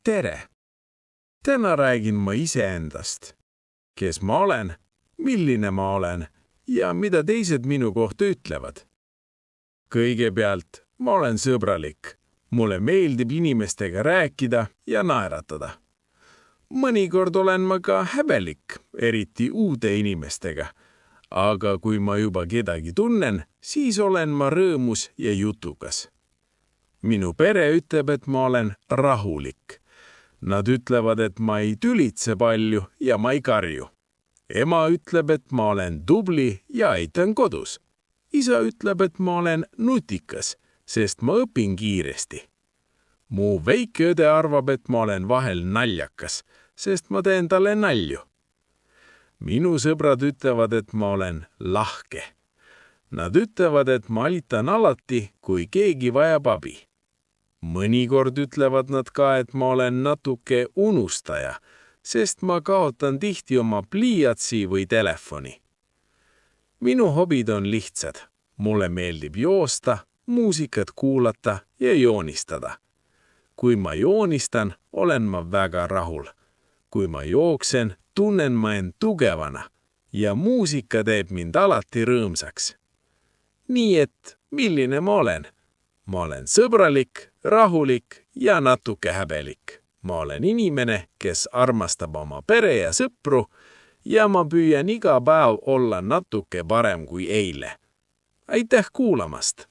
Tere! Täna räägin ma iseendast. Kes ma olen, milline ma olen ja mida teised minu kohta ütlevad. Kõigepealt, ma olen sõbralik. Mulle meeldib inimestega rääkida ja naeratada. Mõnikord olen ma ka häbelik, eriti uute inimestega. Aga kui ma juba kedagi tunnen, siis olen ma rõõmus ja jutukas. Minu pere ütleb, et ma olen rahulik. Nad ütlevad, et ma ei tülitse palju ja ma ei karju. Ema ütleb, et ma olen tubli ja aitan kodus. Isa ütleb, et ma olen nutikas, sest ma õpin kiiresti. Mu väike õde arvab, et ma olen vahel naljakas, sest ma teen talle nalju. Minu sõbrad ütlevad, et ma olen lahke. Nad ütlevad, et ma aitan alati, kui keegi vajab abi. Mõnikord ütlevad nad ka, et ma olen natuke unustaja, sest ma kaotan tihti oma pliiatsi või telefoni. Minu hobid on lihtsad. Mulle meeldib joosta, muusikat kuulata ja joonistada. Kui ma joonistan, olen ma väga rahul. Kui ma jooksen, tunnen ma end tugevana ja muusika teeb mind alati rõõmsaks. Nii et, milline ma olen? Ma olen sõbralik, rahulik ja natuke häbelik. Ma olen inimene, kes armastab oma pere ja sõpru ja ma püüan iga päev olla natuke parem kui eile. Aitäh kuulamast!